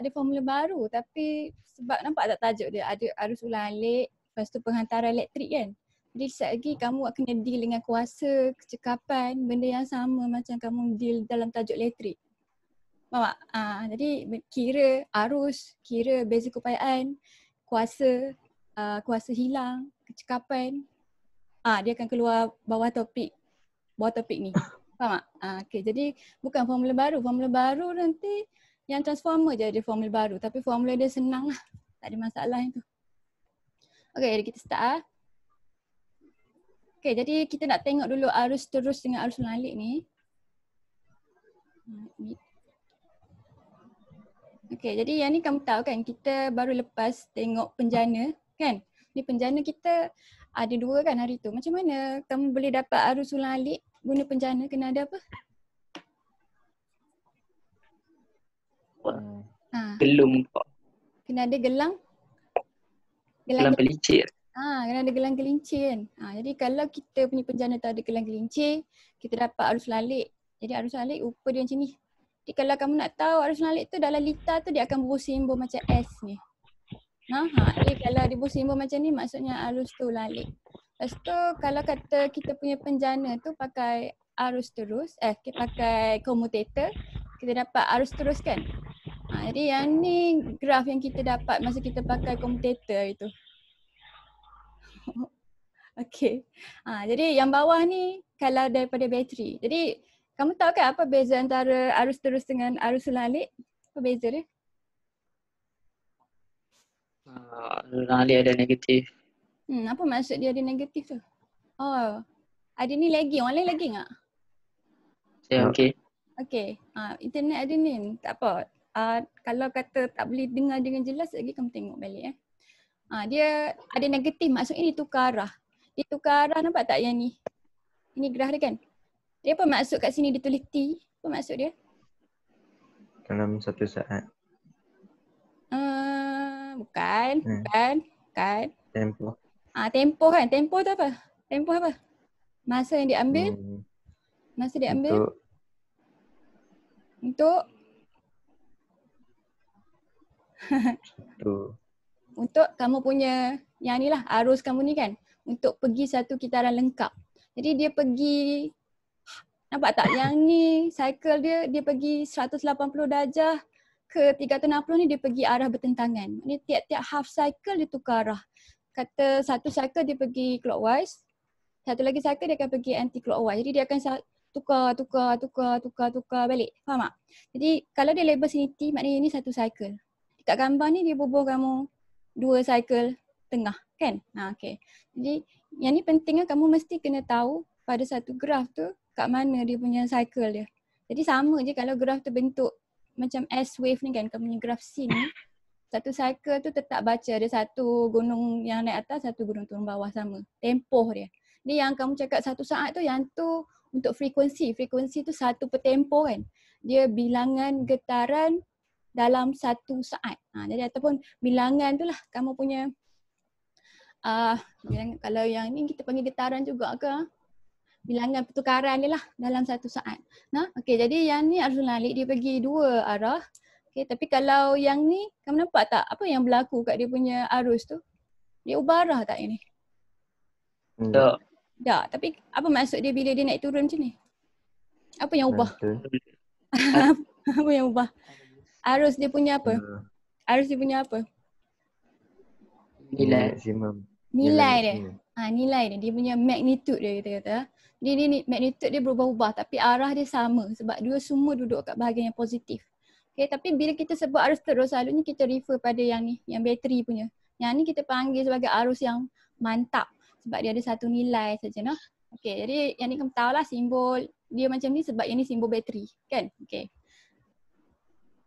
tak ada formula baru, tapi sebab nampak tak tajuk dia ada arus ulang alik, lepas tu penghantaran elektrik kan. Jadi sekejap lagi kamu akan kena deal dengan kuasa, kecekapan, benda yang sama macam kamu deal dalam tajuk elektrik. Faham tak? Jadi kira arus, kira beza keupayaan, kuasa, kuasa hilang, kecekapan. Dia akan keluar bawah topik ni. Faham tak? Okay, jadi bukan formula baru. Formula baru nanti yang transformer je ada formula baru. Tapi formula dia senang lah. Tak ada masalah yang tu. Okay, jadi kita start . Okay, jadi kita nak tengok dulu arus terus dengan arus ulang alik ni. Okay, jadi yang ni kamu tahu kan, kita baru lepas tengok penjana kan. Ni penjana kita ada 2 kan hari tu. Macam mana kamu boleh dapat arus ulang alik guna penjana? Kena ada apa? Gelung kok. Kena ada gelang Pelicir. Kena ada gelang gelincir kan. Jadi kalau kita punya penjana tu ada gelang gelincir, kita dapat arus ulang alik. Jadi arus ulang alik rupa dia macam ni. Jadi kalau kamu nak tahu arus ulang alik tu dalam liter tu dia akan bersimbol macam S ni. Jadi kalau dia bersimbol macam ni maksudnya arus tu ulang alik. Lepas tu kalau kata kita punya penjana tu pakai arus terus, pakai commutator, kita dapat arus terus kan. Jadi yang ni graf yang kita dapat masa kita pakai commutator itu. Okay. Jadi yang bawah ni kalau daripada bateri. Jadi kamu tahu kan apa beza antara arus terus dengan arus ulang alik? Apa beza dia? Ulang alik ada negatif. Apa maksud dia ada negatif tu? Ada ni lagging. Orang lain lagging tak? Saya okey. Okay. Internet ada ni. Tak apa. Kalau kata tak boleh dengar dengan jelas lagi kamu tengok balik . Dia ada negatif, maksudnya dia tukar arah. Dia tukar arah, nampak tak yang ni? Ini graf dia kan? Dia apa maksud kat sini dia tulis T? Apa maksud dia? Dalam 1 saat. Bukan. Tempoh. Tempoh kan? Tempoh tu apa? Tempoh apa? Masa yang diambil? Masa diambil? Untuk? Untuk kamu punya yang ni lah, arus kamu ni kan, untuk pergi satu kitaran lengkap. Jadi dia pergi, nampak tak yang ni cycle dia pergi 180 darjah ke 360 ni dia pergi arah bertentangan. Ni tiap-tiap half cycle dia tukar arah. Kata satu cycle dia pergi clockwise, satu lagi cycle dia akan pergi anti clockwise. Jadi dia akan tukar balik. Faham tak? Jadi kalau dia label sini T, maknanya ini satu cycle. Kat gambar ni dia bubuh kamu 2 cycle tengah kan? Okay. Jadi yang ni penting kan, kamu mesti kena tahu pada satu graf tu kat mana dia punya cycle dia. Jadi sama je kalau graf tu bentuk macam S wave ni kan, kamu punya graf C ni, satu cycle tu tetap baca ada satu gunung yang naik atas, satu gunung turun bawah sama. Tempoh dia. Jadi yang kamu cakap 1 saat tu, yang tu untuk frekuensi. Frekuensi tu 1 per tempoh kan. Dia bilangan getaran dalam 1 saat. Jadi ataupun bilangan tu lah kamu punya kalau yang ni kita panggil getaran juga ke, bilangan pertukaran dia lah dalam 1 saat. Okey, jadi yang ni arus ulang alik dia pergi 2 arah. Okey, tapi kalau yang ni kamu nampak tak apa yang berlaku kat dia punya arus tu? Dia ubah arah tak ini? Tak, tapi apa maksud dia bila dia naik turun macam ni? Apa yang ubah? Apa yang ubah? Arus dia punya apa? Arus dia punya apa? Nilai maksimum. Nilai dia. Nilai dia. Dia punya magnitude dia kata. Dia magnitude dia berubah-ubah tapi arah dia sama sebab dia semua duduk kat bahagian yang positif. Okay, tapi bila kita sebut arus terus, selalunya kita refer pada yang ni, yang bateri punya. Yang ni kita panggil sebagai arus yang mantap sebab dia ada satu nilai saja. Okay, jadi yang ni kamu tahulah simbol dia macam ni sebab yang ni simbol bateri kan? Okay.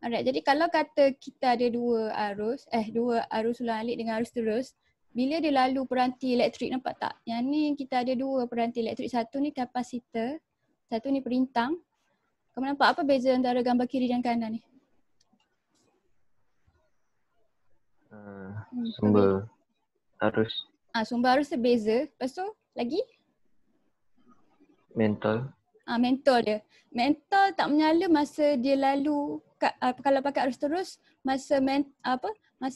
Alright, jadi kalau kata kita ada 2 arus ulang alik dengan arus terus, bila dia lalu peranti elektrik, nampak tak? Yang ni kita ada 2 peranti elektrik, satu ni kapasitor, satu ni perintang. Kamu nampak apa beza antara gambar kiri dan kanan ni? Sumber arus. Sumber arus beza. Lepas tu lagi? Mentol. Mentol dia. Mentol tak menyala masa dia lalu kalau pakai arus terus masa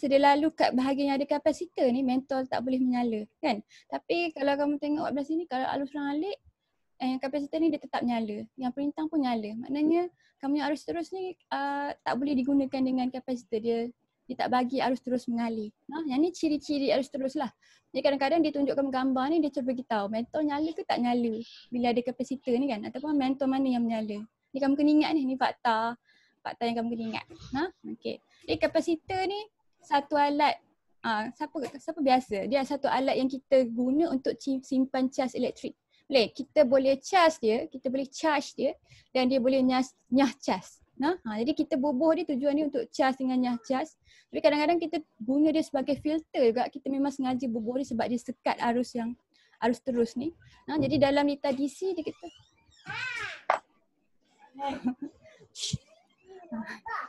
dia lalu kat bahagian yang ada kapasitor ni mentol tak boleh menyala kan. Tapi kalau kamu tengok belah sini, kalau arus mengalir kapasitor ni dia tetap nyala, yang perintang pun nyala. Maknanya kamu yang arus terus ni tak boleh digunakan dengan kapasitor, dia tak bagi arus terus mengalir. Yang ni ciri-ciri arus terus lah. Jadi kadang-kadang dia tunjukkan gambar ni, dia cuba beritahu mentol nyala ke tak nyala bila ada kapasitor ni kan, ataupun mentol mana yang menyala. Ni kamu kena ingat ni fakta yang kamu kena ingat. Okey. Jadi kapasitor ni satu alat, siapa biasa, dia satu alat yang kita guna untuk simpan cas elektrik. Kita boleh charge dia dan dia boleh nyah cas. Jadi kita bubuh dia, tujuan dia untuk charge dengan nyah cas. Tapi kadang-kadang kita guna dia sebagai filter juga. Kita memang sengaja bubuh dia sebab dia sekat arus terus ni. Jadi dalam litar DC dia kita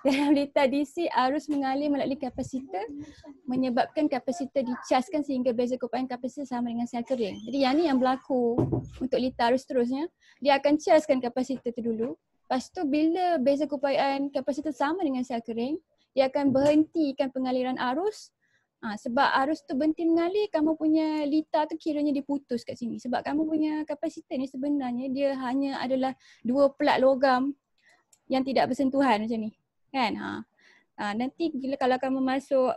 dalam litar DC arus mengalir melalui kapasitor menyebabkan kapasitor dicaskan sehingga beza keupayaan kapasitor sama dengan sel kering. Jadi yang ni yang berlaku untuk litar arus terusnya, dia akan caskan kapasitor tu dulu. Lepas tu bila beza keupayaan kapasitor sama dengan sel kering, dia akan berhentikan pengaliran arus. Sebab arus tu berhenti mengalir, kamu punya litar tu kiranya diputus kat sini. Sebab kamu punya kapasitor ni sebenarnya dia hanya adalah 2 pelat logam yang tidak bersentuhan macam ni kan. Nanti kalau kamu masuk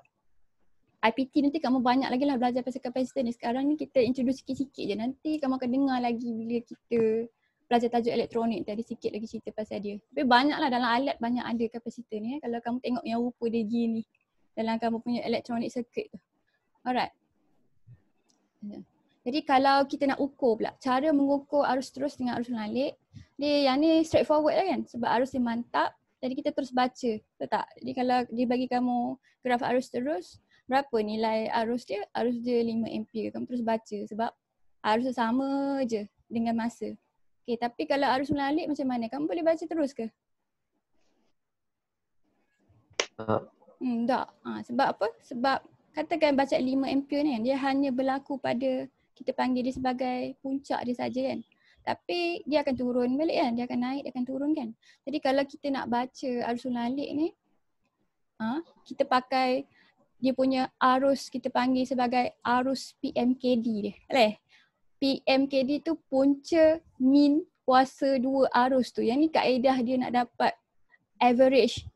IPT nanti kamu banyak lagi lah belajar pasal kapasitor ni. Sekarang ni kita introduce sikit-sikit je, nanti kamu akan dengar lagi bila kita belajar tajuk elektronik tadi, sikit lagi cerita pasal dia. Tapi banyak lah dalam alat, banyak ada kapasitor ni. Kalau kamu tengok yang rupa dia gini dalam kamu punya elektronik circuit tu. Alright. Jadi kalau kita nak ukur pula, cara mengukur arus terus dengan arus mengalir, yang ni straightforward lah kan, sebab arus dia mantap, jadi kita terus baca, betul tak? Jadi kalau dia bagi kamu graf arus terus, berapa nilai arus dia? Arus dia 5 ampere, kamu terus baca sebab arus dia sama je dengan masa. Okay, tapi kalau arus mengalir macam mana? Kamu boleh baca terus ke? Tak. Sebab apa? Sebab katakan baca 5 ampere ni kan, dia hanya berlaku pada, kita panggil dia sebagai puncak dia saja kan. Tapi dia akan turun balik kan, dia akan naik, dia akan turun kan. Jadi kalau kita nak baca arus mengalir ni, kita pakai dia punya arus, kita panggil sebagai arus PMKD dia. PMKD tu punca min kuasa 2 arus tu. Yang ni kaedah dia nak dapat average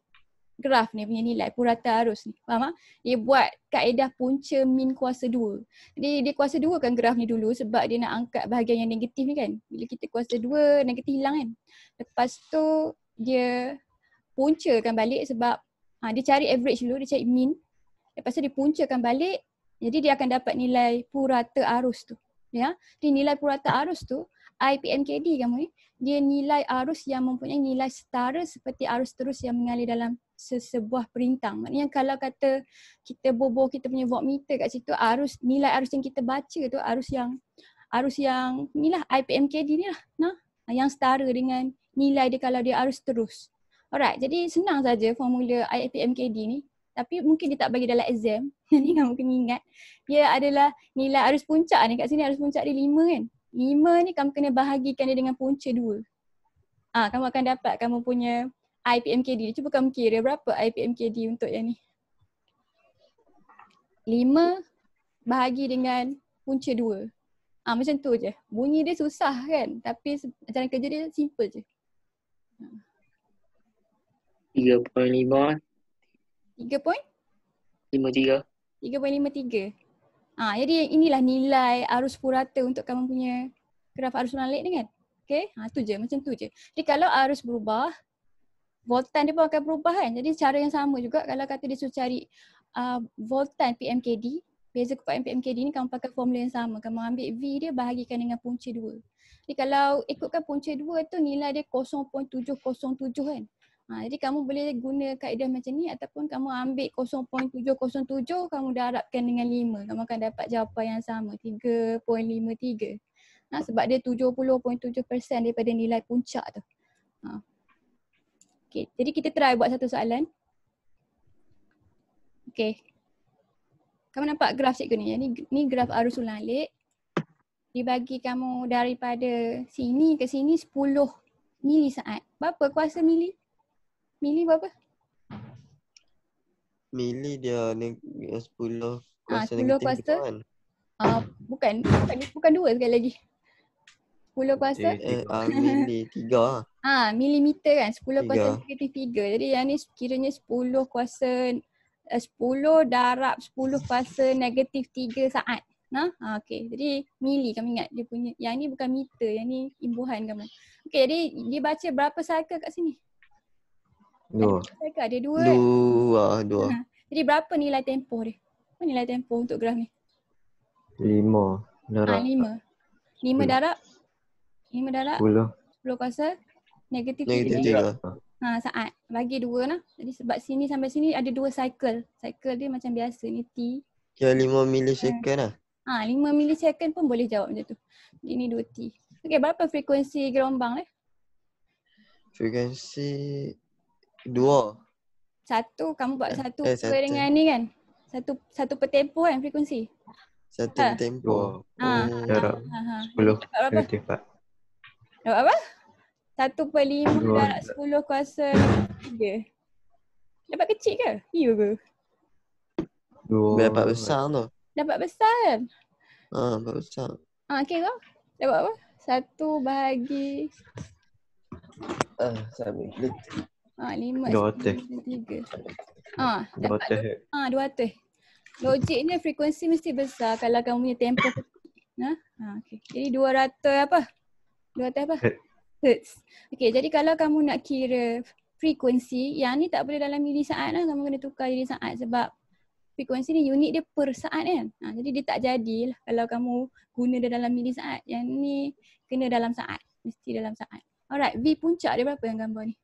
graf ni punya nilai purata arus ni. Faham tak? Dia buat kaedah punca min kuasa 2. Jadi dia kuasa 2 kan graf ni dulu sebab dia nak angkat bahagian yang negatif ni kan. Bila kita kuasa 2, negatif hilang kan. Lepas tu dia puncakan balik sebab dia cari average dulu, dia cari min. Lepas tu dia puncakan balik, jadi dia akan dapat nilai purata arus tu. Ya. Jadi nilai purata arus tu, IPMKD kamu ni, dia nilai arus yang mempunyai nilai setara seperti arus terus yang mengalir dalam sebuah perintang. Maknanya kalau kata kita bubuh kita punya voltmeter kat situ, nilai arus yang kita baca tu arus yang inilah IPMKD ni lah. Yang setara dengan nilai dia kalau dia arus terus. Alright, jadi senang saja formula IPMKD ni. Tapi mungkin dia tak bagi dalam exam. Ni kamu kena ingat. Dia adalah nilai arus puncak ni. Kat sini arus puncak dia 5 kan. 5 ni kamu kena bahagikan dia dengan punca 2. Kamu akan dapat kamu punya IPMKD. Cuba kamu kira berapa IPMKD untuk yang ni. 5 bahagi dengan punca 2. Macam tu je. Bunyi dia susah kan. Tapi cara kerja dia simple je. 3.5. 3.53. Jadi inilah nilai arus purata untuk kamu punya graf arus mengalir ni kan. Okay, tu je, macam tu je. Jadi kalau arus berubah, voltan dia pun akan berubah kan. Jadi cara yang sama juga kalau kata dia suruh cari voltan PMKD, beza keupayaan PMKD ni kamu pakai formula yang sama. Kamu ambil V dia bahagikan dengan punca 2. Jadi kalau ikutkan punca 2 tu nilai dia 0.707 kan. Jadi kamu boleh guna kaedah macam ni ataupun kamu ambil 0.707, kamu darabkan dengan 5. Kamu akan dapat jawapan yang sama, 3.53. Sebab dia 70.7% daripada nilai puncak tu. Okay, jadi kita try buat satu soalan. Okay. Kamu nampak graf cikgu ni? Ni graf arus mengalir. Dibagi kamu daripada sini ke sini 10 mili saat. Berapa kuasa mili? Mili berapa? Mili dia ni 10 kuasa 10 negatif kuasa. kan? Bukan 2 sekali lagi. 10 kuasa. Mili 3 lah. Milimeter kan. 10 kuasa 3. negatif 3. Jadi yang ni kiranya 10 kuasa 10 darab 10 kuasa negatif 3 saat. Okey. Jadi mili kamu ingat dia punya. Yang ni bukan meter, yang ni imbuhan kamu. Okey, jadi dia baca berapa cycle kat sini? 2. Ada 2 kan? 2. Jadi berapa nilai tempoh dia? Apa nilai tempoh untuk graf ni? 5 darab 5. 5 darab 10 kuasa negatif 3 saat. Bagi 2 lah. Jadi sebab sini sampai sini ada 2 cycle. Cycle dia macam biasa ni T. Kira 5 milisecond lah. 5 milisecond pun boleh jawab macam tu. Ini 2T. Okey, berapa frekuensi gelombang ni? Frekuensi 2. Satu, kamu buat satu satu. dengan ni kan? Satu per tempoh kan frekuensi? Satu tempoh. Darab 10 negatif 4. Dapat apa? 1/5 darab 10 kuasa 3. Dapat kecil ke? Ya ke? Dapat besar tu. Dapat besar kan? Dapat besar. Okey kau? Dapat apa? 1 bahagi Sambil klik. 5 200. 3. Dapat 200. Logiknya frekuensi mesti besar kalau kamu punya tempoh kecil. Okey. Jadi 200 apa? 200 apa? Hertz. Okey, jadi kalau kamu nak kira frekuensi, yang ni tak boleh dalam milisaat lah. Kamu kena tukar jadi saat sebab frekuensi ni unit dia per saat kan. Jadi dia tak jadilah kalau kamu guna dia dalam milisaat. Yang ni kena dalam saat. Mesti dalam saat. Alright, V puncak dia berapa yang gambar ni?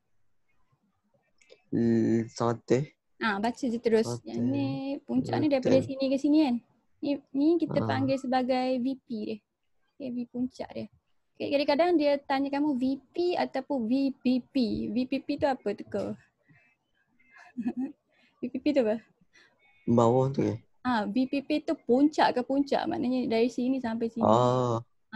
100. Baca je terus. Yang ni puncak ni daripada sini ke sini kan. Ni kita panggil sebagai VP dia. Okay, V puncak dia. Okay, kadang-kadang dia tanya kamu VP ataupun VPP. VPP tu apa tu kau? VPP tu apa? Bawah tu ke? VPP tu puncak ke puncak. Maknanya dari sini sampai sini.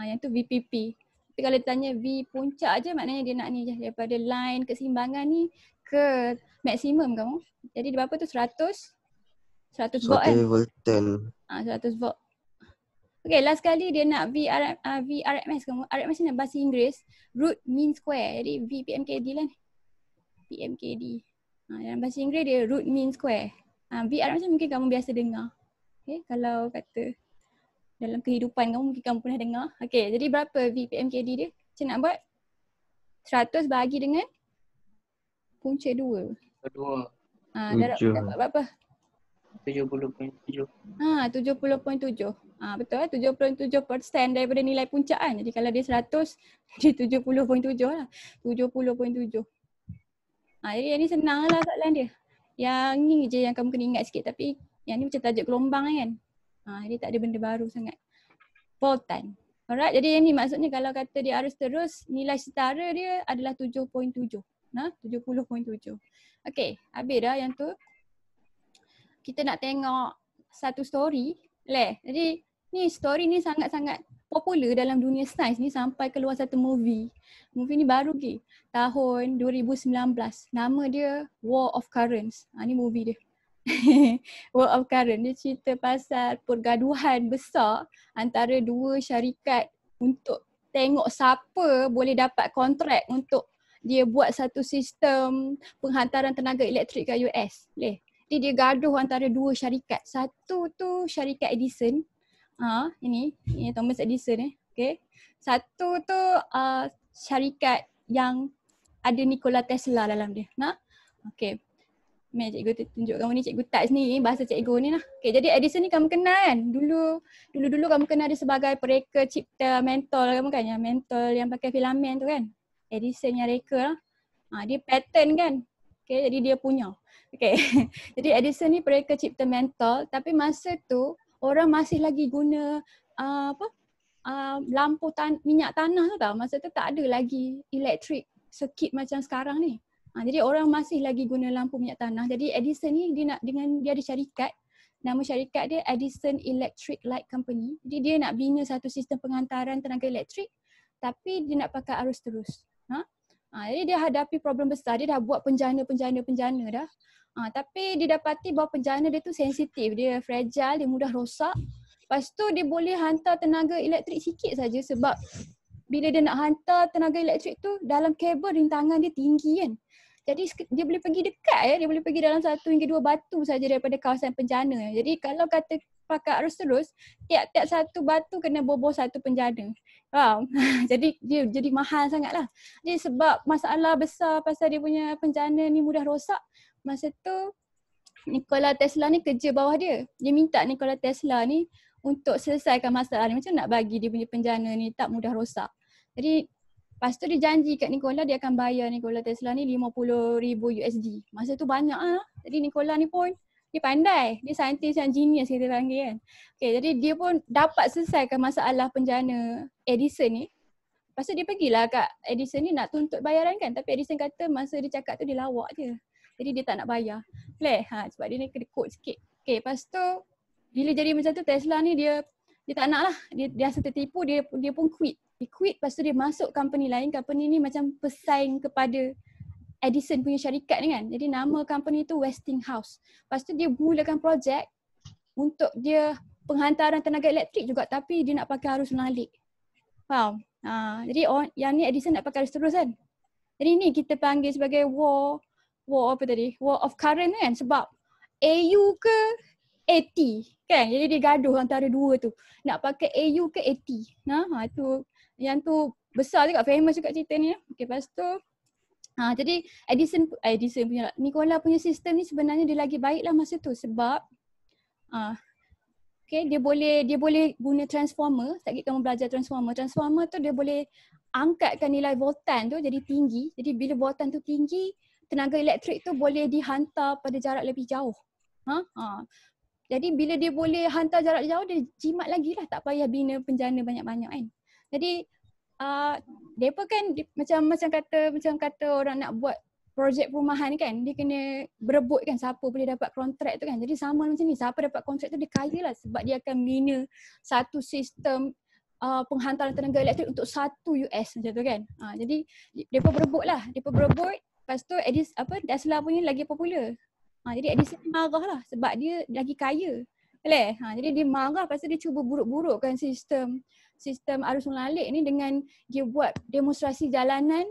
Yang tu VPP. Tapi kalau dia tanya V puncak je maknanya dia nak ni je. Daripada line keseimbangan ni ke maksimum kamu. Jadi berapa tu? 100 volt kan? 100 volten. 100 volt. Okay, last kali dia nak VRMS kamu. RMS ni bahasa Inggeris. Root mean square. Jadi V PMKD lah ni. PMKD. Dalam bahasa Inggeris dia root mean square. VRMS mungkin kamu biasa dengar. Okay, kalau kata dalam kehidupan kamu mungkin kamu pernah dengar. Okay, jadi berapa VPMKD dia? Macam nak buat? 100 bahagi dengan punca 2. 2. Dapat berapa? 70.7. 70.7. Betul lah, 70.7% daripada nilai puncak kan. Jadi kalau dia 100, dia 70.7 lah. 70.7. Jadi yang ni senang lah soalan dia. Yang ni je yang kamu kena ingat sikit. Tapi yang ni macam tajuk gelombang kan. Dia tak ada benda baru sangat. Voltan. Alright, jadi yang ni maksudnya kalau kata dia arus terus, nilai setara dia adalah 7.7. 70.7. Okay, habis dah yang tu. Kita nak tengok satu story. Jadi ni story ni sangat-sangat popular dalam dunia sains ni sampai keluar satu movie. Movie ni baru lagi. Tahun 2019. Nama dia War of Currents. Ni movie dia. War of Current. Dia cerita pasal pergaduhan besar antara dua syarikat untuk tengok siapa boleh dapat kontrak untuk dia buat satu sistem penghantaran tenaga elektrik ke US. Jadi dia gaduh antara dua syarikat. Satu tu syarikat Edison. Ini Thomas Edison Okay. Satu tu syarikat yang ada Nikola Tesla dalam dia. Okay. Mari cikgu tunjuk kamu ni, cikgu touch ni bahasa cikgu ni lah. Okay, jadi Edison ni kamu kenal kan? Dulu kamu kenal dia sebagai pereka cipta mentol kamu kan? Yang mentol yang pakai filamen tu kan? Edison yang reka lah. Dia patent kan? Okay, jadi dia punya. Okay. Jadi Edison ni pereka cipta mentol tapi masa tu orang masih lagi guna lampu minyak tanah tu tau. Masa tu tak ada lagi elektrik circuit macam sekarang ni. Jadi orang masih lagi guna lampu minyak tanah. Jadi Edison ni dia ada syarikat. Nama syarikat dia Edison Electric Light Company. Jadi dia nak bina satu sistem penghantaran tenaga elektrik tapi dia nak pakai arus terus. Jadi dia hadapi problem besar. Dia dah buat penjana dah. Tapi didapati bahawa penjana dia tu sensitif, dia fragile, dia mudah rosak. Lepas tu dia boleh hantar tenaga elektrik sikit saja sebab bila dia nak hantar tenaga elektrik tu dalam kabel rintangan dia tinggi kan. Jadi dia boleh pergi dekat dia boleh pergi dalam 1 hingga 2 batu saja daripada kawasan penjana. Jadi kalau kata pakai arus terus, tiap-tiap satu batu kena bobol satu penjana. Faham? Jadi dia jadi mahal sangatlah. Jadi sebab masalah besar pasal dia punya penjana ni mudah rosak, masa tu Nikola Tesla ni kerja bawah dia. Dia minta Nikola Tesla ni untuk selesaikan masalah ni. Macam nak bagi dia punya penjana ni tak mudah rosak. Jadi lepas tu dia janji kat Nikola dia akan bayar Nikola Tesla ni $50,000. Masa tu banyak lah. Jadi Nikola ni pun dia pandai. Dia saintis yang genius kita panggil kan. Okay, jadi dia pun dapat selesaikan masalah penjana Edison ni. Lepas tu dia pergilah kat Edison ni nak tuntut bayaran kan. Tapi Edison kata masa dia cakap tu dia lawak je. Jadi dia tak nak bayar. Sebab dia ni kena kod sikit. Okay, lepas tu bila jadi macam tu Tesla ni dia tak nak lah. Dia rasa tertipu, dia pun quit. Dia quit, lepas tu dia masuk company lain. Company ni macam pesaing kepada Edison punya syarikat ni kan. Jadi nama company tu Westinghouse. Lepas tu dia mulakan projek untuk dia penghantaran tenaga elektrik juga tapi dia nak pakai arus mengalir. Faham? Jadi yang ni Edison nak pakai arus terus kan. Jadi ni kita panggil sebagai war of current kan sebab AU ke AT kan. Jadi dia gaduh antara dua tu. Nak pakai AU ke AT. Tu yang tu besar juga, famous juga cerita ni. Okay, lepas tu jadi Edison punya Nikola punya sistem ni sebenarnya dia lagi baik lah masa tu sebab dia boleh guna transformer. Sekejap kamu belajar transformer. Transformer tu dia boleh angkatkan nilai voltan tu jadi tinggi. Jadi bila voltan tu tinggi, tenaga elektrik tu boleh dihantar pada jarak lebih jauh. Jadi bila dia boleh hantar jarak jauh, dia jimat lagi lah. Tak payah bina penjana banyak-banyak kan. Jadi mereka kan macam kata orang nak buat projek perumahan kan, dia kena berebut kan siapa boleh dapat kontrak tu kan. Jadi sama macam ni, siapa dapat kontrak tu dia kaya lah sebab dia akan bina satu sistem penghantaran tenaga elektrik untuk $1 macam tu kan. Jadi mereka berebut lah, lepas tu Tesla punya lagi popular. Jadi Edison marah lah sebab dia lagi kaya. Jadi dia marah, lepas tu dia cuba buruk-burukkan sistem arus mengalir ni dengan dia buat demonstrasi jalanan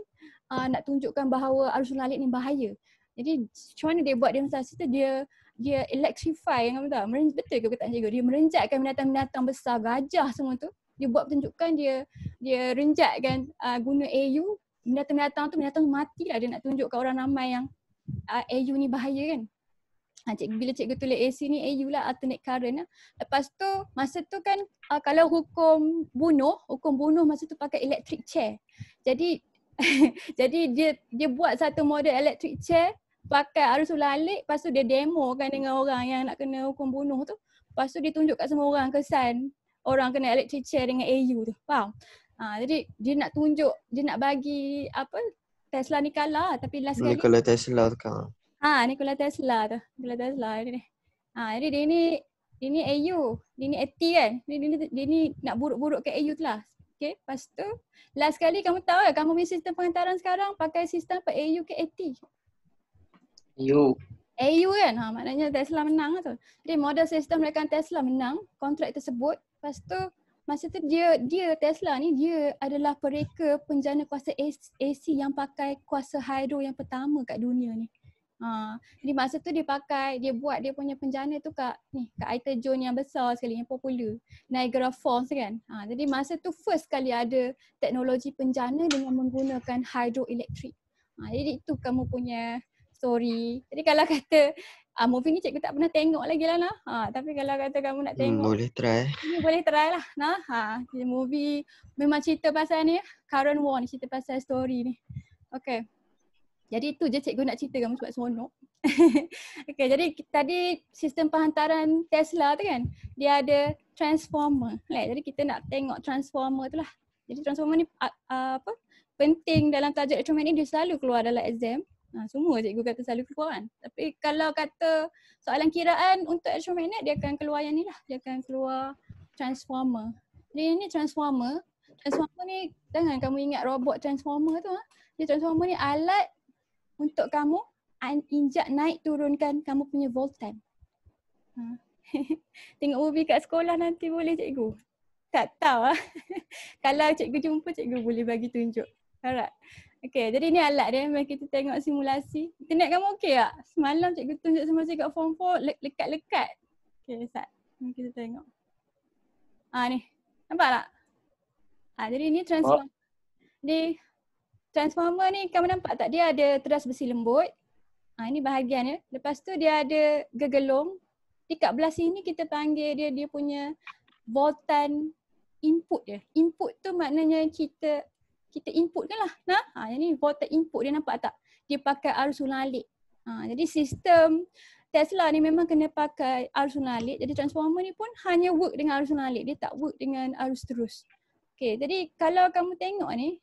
nak tunjukkan bahawa arus mengalir ni bahaya. Jadi macam mana dia buat demonstrasi tu, dia electrify, kamu tahu? Betul ke tak cikgu? Dia merenjatkan binatang-binatang besar, gajah semua tu. Dia buat pertunjukan, dia renjatkan guna AU. Binatang mati lah, dia nak tunjuk kat orang ramai yang AU ni bahaya kan. Bila cikgu tulis AC ni AU lah, alternate current lah. Lepas tu masa tu kan kalau hukum bunuh masa tu pakai electric chair. Jadi jadi dia buat satu model electric chair pakai arus mengalir, lepas tu dia demo kan dengan orang yang nak kena hukum bunuh tu. Lepas tu dia tunjuk kat semua orang kesan orang kena electric chair dengan AU tu. Faham? Jadi dia nak tunjuk, dia nak bagi Tesla ni kalah tapi last kali Nikola Tesla tu kan. Nikola Tesla ni. Jadi dia ni AU, dia ni AT kan. Dia ni nak buruk-burukkan AU tu lah. Okay, lepas tu last kali kamu tahu kan kamu punya sistem penghantaran sekarang pakai sistem AU ke AT? AU kan. Maknanya Tesla menang lah tu. Jadi model sistem rekan Tesla menang kontrak tersebut. Lepas tu masa tu dia Tesla ni dia adalah pereka penjana kuasa AC yang pakai kuasa hydro yang pertama kat dunia ni. Jadi masa tu dia buat dia punya penjana tu kat Ita John yang besar sekali, yang popular, Niagara Falls kan. Jadi masa tu first kali ada teknologi penjana dengan menggunakan hydroelektrik. Jadi itu kamu punya story. Jadi kalau kata movie ni cikgu tak pernah tengok lagi lah tapi kalau kata kamu nak tengok boleh try. Boleh try lah. Movie memang cerita pasal ni, current war ni, cerita pasal story ni. Okay. Jadi itu je cikgu nak cerita kamu sebab seronok. Okay, jadi tadi sistem penghantaran Tesla tu kan, dia ada transformer. Jadi kita nak tengok transformer tu lah. Jadi transformer ni penting dalam tajuk elektromagnet, dia selalu keluar dalam exam. Semua cikgu kata selalu keluar kan. Tapi kalau kata soalan kiraan untuk elektromagnet, dia akan keluar yang ni lah. Dia akan keluar transformer. Jadi ni transformer. Transformer ni jangan kamu ingat robot transformer tu. Dia transformer ni alat untuk kamu injak naik turunkan kamu punya voltan. Tengok movie kat sekolah nanti boleh cikgu? Tak tahu lah. Kalau cikgu jumpa, cikgu boleh bagi tunjuk. Alright. Okay, jadi ni alat dia. Mari kita tengok simulasi. Internet kamu okey tak? Semalam cikgu tunjuk simulasi kat form 4, lekat-lekat. Okay, Ustaz. Mari kita tengok. Ni. Nampak tak? Jadi ni transformer. Jadi transformer ni kamu nampak tak? Dia ada teras besi lembut. Ini bahagian dia. Lepas tu dia ada gegelung. Di kat belah sini kita panggil dia punya voltan input dia. Input tu maknanya kita input kan lah. Yang ni voltan input dia, nampak tak? Dia pakai arus sunalik. Jadi sistem Tesla ni memang kena pakai arus sunalik. Jadi transformer ni pun hanya work dengan arus sunalik. Dia tak work dengan arus terus. Okay, jadi kalau kamu tengok ni,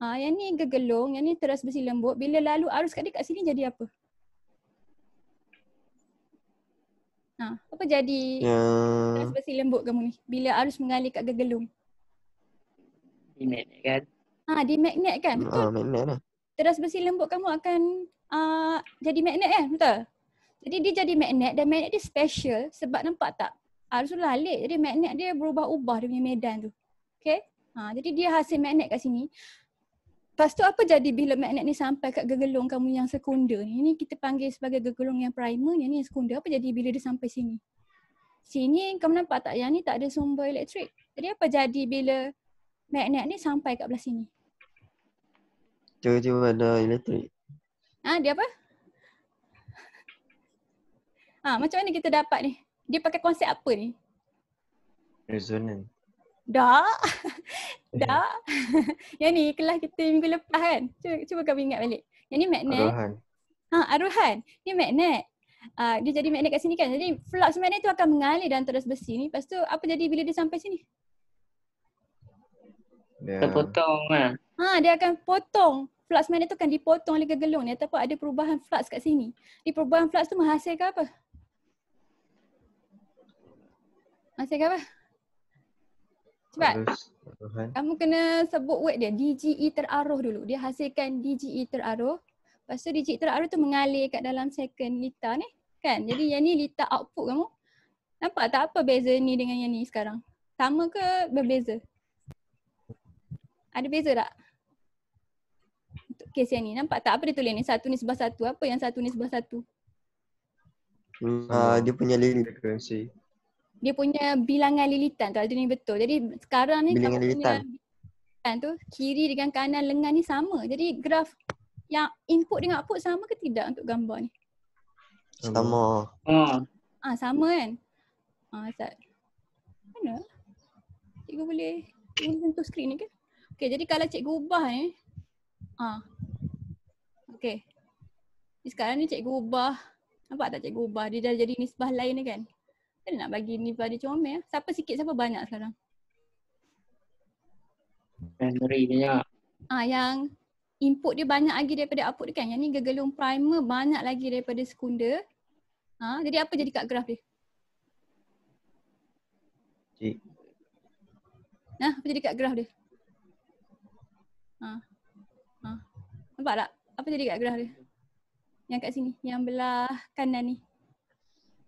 yang ni gegelung, yang ni teras besi lembut. Bila lalu arus kat dia kat sini jadi apa? Apa jadi teras besi lembut kamu ni bila arus mengalir kat gegelung? Dimagnetkan. Dimagnetkan, betul. Magnet lah. Teras besi lembut kamu akan jadi magnet kan, betul? Jadi dia jadi magnet dan magnet dia special sebab nampak tak? Arus lalir, jadi magnet dia berubah-ubah dia punya medan tu. Okay? Jadi dia hasil magnet kat sini. Lepas tu apa jadi bila magnet ni sampai kat gegelung kamu yang sekunder ni? Ini kita panggil sebagai gegelung yang primer, yang ni yang sekunder. Apa jadi bila dia sampai sini? Sini kamu nampak tak? Yang ni tak ada sumber elektrik. Jadi apa jadi bila magnet ni sampai kat belah sini? Tiba-tiba ada elektrik. Dia apa? Macam mana kita dapat ni? Dia pakai konsep apa ni? Resonan. Dah. Yang ni kelas kita minggu lepas kan? Cuba kau ingat balik. Yang ni magnet. Aruhan. Aruhan. Ni magnet. Dia jadi magnet kat sini kan. Jadi flux magnet tu akan mengalir dalam teras besi ni. Lepas tu apa jadi bila dia sampai sini? Terpotong lah. Dia akan potong. Flux magnet tu kan dipotong oleh gegelung ni ataupun ada perubahan flux kat sini. Di perubahan flux tu menghasilkan apa? Menghasilkan apa? Cepat. Kamu kena sebut word dia. DGE teraruh dulu. Dia hasilkan DGE teraruh. Lepas tu DGE teraruh tu mengalir kat dalam second liter ni. Kan? Jadi yang ni liter output kamu. Nampak tak apa beza ni dengan yang ni sekarang? Sama ke berbeza? Ada beza tak? Untuk kes yang ni. Nampak tak apa dia tulis ni? 1:1. Apa yang 1:1? Dia punya lilit. Frekuensi. Dia punya bilangan lilitan tu, ada ni betul. Jadi sekarang ni Bilangan kamu punya lilitan. lilitan tu kiri dengan kanan lengan ni sama. Jadi graf yang input dengan output sama ke tidak untuk gambar ni? Sama. Sama kan? Ustaz. Mana? Cikgu boleh sentuh skrin ni ke? Okay, jadi kalau cikgu ubah ni. Okay. Jadi sekarang ni cikgu ubah. Nampak tak cikgu ubah? Dia dah jadi nisbah lain ni kan? Kita nak bagi nisbah dia comel. Siapa sikit, siapa banyak sekarang? Memory banyak. Yang input dia banyak lagi daripada output dia kan? Yang ni gegelung primer banyak lagi daripada sekunder. Jadi apa jadi kat graf dia? Cik. Apa jadi kat graf dia? Nampak tak? Apa jadi kat graf dia? Yang kat sini, yang belah kanan ni.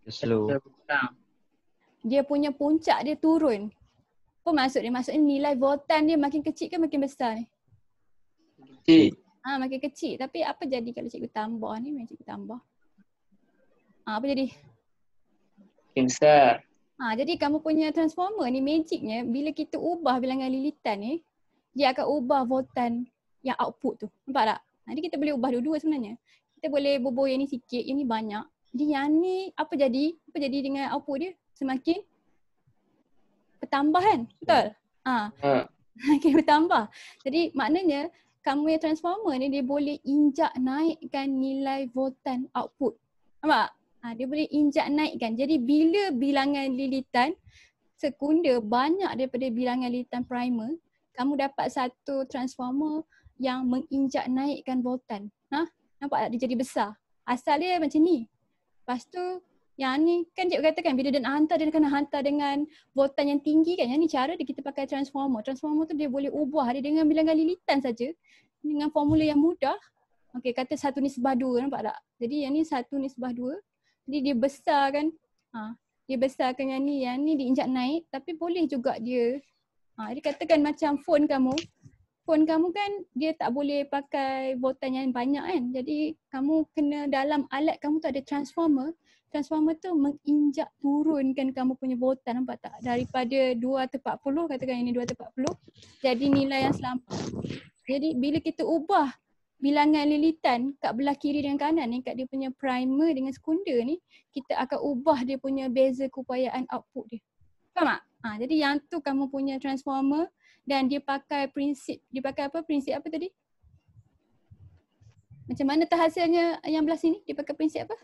Slow. Dia punya puncak dia turun. Apa maksud dia? Maksudnya nilai voltan dia makin kecil ke makin besar ni? Kecil. Makin kecil. Tapi apa jadi kalau cikgu tambah ni? Macam cikgu tambah. Apa jadi? Makin besar. Jadi kamu punya transformer ni magicnya bila kita ubah bilangan lilitan ni, dia akan ubah voltan yang output tu. Nampak tak? Jadi kita boleh ubah dua-dua sebenarnya. Kita boleh bubuh yang ni sikit, yang ni banyak. Jadi yang ni apa jadi? Apa jadi dengan output dia? Semakin bertambah kan? Betul? Semakin bertambah. Jadi maknanya kamu yang transformer ni dia boleh injak naikkan nilai voltan output. Nampak? Dia boleh injak naikkan. Jadi bila bilangan lilitan sekunder banyak daripada bilangan lilitan primer, kamu dapat satu transformer yang menginjak naikkan voltan. Nampak tak? Dia jadi besar. Asal dia macam ni. Lepas tu yang ni kan cikgu katakan bila dia nak hantar, dia kena hantar dengan voltan yang tinggi kan. Yang ni cara dia kita pakai transformer. Transformer tu dia boleh ubah dia dengan bilangan lilitan saja. Dengan formula yang mudah Okey, kata 1:2, nampak tak? Jadi yang ni 1:2. Jadi dia besarkan. Dia besarkan yang ni diinjak naik, tapi boleh juga dia. Dia katakan macam phone kamu. Phone kamu kan dia tak boleh pakai voltan yang banyak kan. Jadi kamu kena dalam alat kamu tu ada transformer. Transformer tu menginjak turunkan kamu punya voltan, nampak tak? Daripada 240, katakan ini 240, jadi nilai yang selamat. Jadi bila kita ubah bilangan lilitan kat belah kiri dan kanan ni, kat dia punya primer dengan sekunder ni, kita akan ubah dia punya beza keupayaan output dia. Faham tak? Jadi yang tu kamu punya transformer dan dia pakai prinsip, prinsip apa tadi? Macam mana terhasilnya yang belah sini? Dia pakai prinsip apa?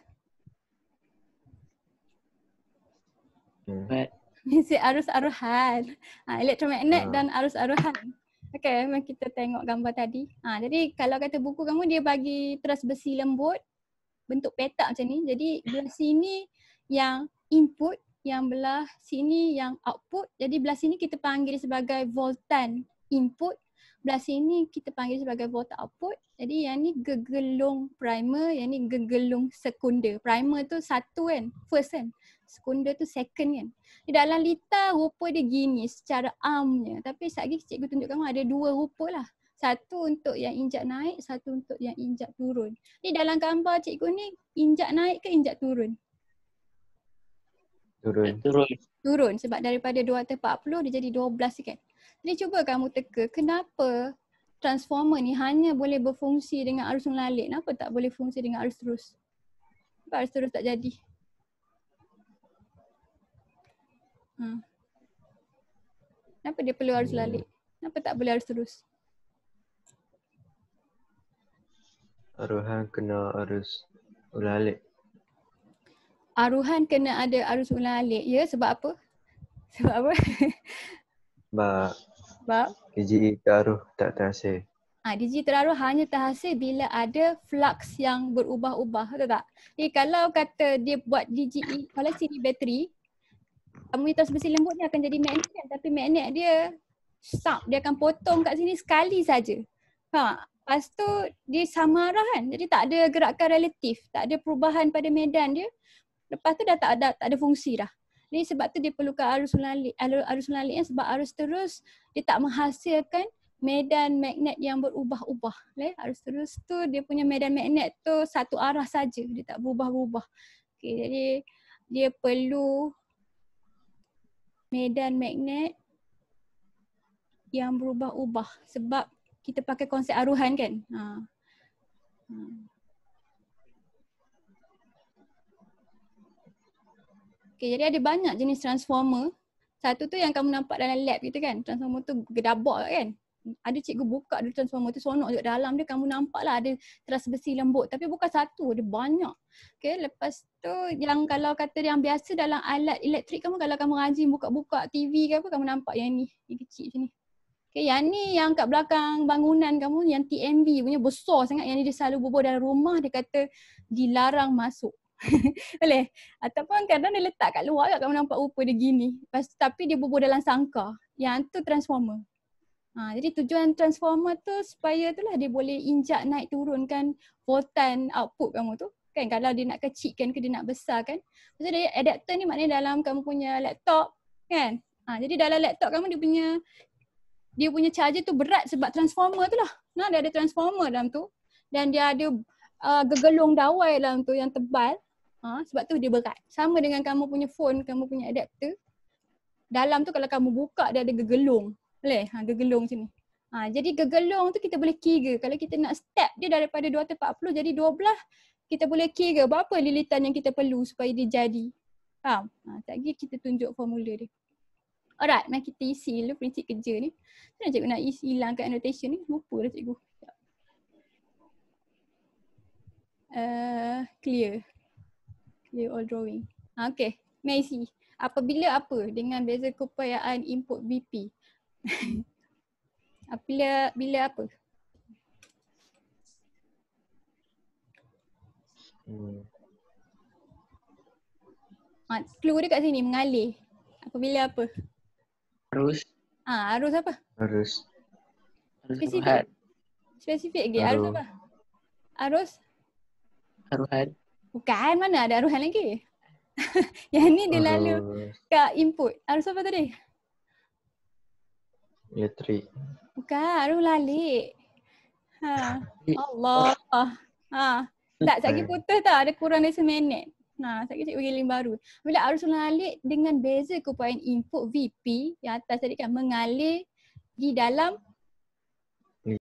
Prinsip arus-aruhan. Elektromagnet dan arus-aruhan. Okey, memang kita tengok gambar tadi. Jadi kalau kata buku kamu dia bagi teras besi lembut bentuk petak macam ni. Jadi belah sini yang input, yang belah sini yang output. Jadi belah sini kita panggil sebagai voltan input, belah sini kita panggil sebagai voltan output. Jadi yang ni gegelung primer, yang ni gegelung sekunder. Primer tu satu kan, first kan. Sekunder tu second kan. Di dalam litar rupa dia gini secara armnya. Tapi sekejap lagi cikgu tunjuk kamu ada dua rupa lah. Satu untuk yang injak naik, satu untuk yang injak turun. Di dalam gambar cikgu ni injak naik ke injak turun? Turun sebab daripada 240 dia jadi 12 kan. Jadi cuba kamu teka kenapa transformer ni hanya boleh berfungsi dengan arus mengalir. Kenapa tak boleh fungsi dengan arus terus? Kenapa arus terus tak jadi? Kenapa dia perlu arus lalik? Kenapa tak boleh arus terus? Aruhan kena arus ulang-alik. Aruhan kena ada arus ulang-alik. Ya, sebab apa? Sebab apa? Sebab DGE taruh tak terhasil. DGE taruh hanya terhasil bila ada flux yang berubah-ubah, betul tak? Jadi kalau kata dia buat DGE, kalau sini bateri, komunitas besi lembut ni akan jadi magnet kan, tapi magnet dia stop, dia akan potong kat sini sekali saja. Lepas tu dia sama arah kan, jadi tak ada gerakan relatif, tak ada perubahan pada medan dia. Lepas tu dah tak ada fungsi dah. Jadi sebab tu dia perlukan arus ulang-alik. Arus ulang-alik sebab arus terus dia tak menghasilkan medan magnet yang berubah-ubah. Arus terus tu dia punya medan magnet tu satu arah saja, dia tak berubah-ubah. Okay, jadi dia perlu medan magnet yang berubah-ubah sebab kita pakai konsep aruhan kan. Okay, jadi ada banyak jenis transformer. Satu tu yang kamu nampak dalam lab kita kan. Transformer tu gedabak kan. Ada cikgu buka dulu transformer tu, sonok kat dalam dia, kamu nampak lah ada teras besi lembut. Tapi bukan satu, ada banyak. Okay, lepas tu yang kalau kata yang biasa dalam alat elektrik kamu, kalau kamu rajin buka-buka TV ke apa, kamu nampak yang ni, yang kecil macam ni. Okay, yang ni yang kat belakang bangunan kamu, yang TMB punya besar sangat, yang ni dia selalu berbual dalam rumah, dia kata dilarang masuk. Boleh? Ataupun kadang dia letak kat luar kat, kamu nampak rupa dia gini. Lepas tu, tapi dia berbual dalam sangkar. Yang tu transformer. Jadi tujuan transformer tu supaya itulah dia boleh injak naik turunkan voltan output kamu tu. Kan kalau dia nak kecilkan ke dia nak besarkan. Maksudnya dia adapter ni maknanya dalam kamu punya laptop kan. Jadi dalam laptop kamu dia punya charger tu berat sebab transformer tu lah. Dia ada transformer dalam tu dan dia ada gegelung dawai dalam tu yang tebal. Sebab tu dia berat. Sama dengan kamu punya phone, kamu punya adapter. Dalam tu kalau kamu buka dia ada gegelung. Boleh? Gegelung macam ni. Jadi gegelung tu kita boleh kira. Kalau kita nak step dia daripada 240 jadi 12, kita boleh kira berapa lilitan yang kita perlu supaya dia jadi. Faham? Sekejap lagi kita tunjuk formula dia. Alright, mari kita isi dulu prinsip kerja ni. Macam mana cikgu nak hilangkan annotation ni? Lupa dah cikgu. Clear all drawing. Okay, mari isi. Apabila apa dengan beza keupayaan input VP? Bila apa? Clue dia kat sini, mengalir. Apabila apa? Arus. Arus apa? Arus Spesifik lagi. Arus apa? arus Aruhan. bukan, mana ada aruhan lagi. Yang ni dia lalu Arus kat input. Arus apa tadi? elektrik. Bukan, arus lalik. Ha. Eh, Allah. Ha. Tak, sekejap Eh. putus tak? Ada kurang dari seminit. Nah, sekejap bagi link baru. Bila arus lalik dengan beza keupayaan input VP yang atas tadi kan mengalir di dalam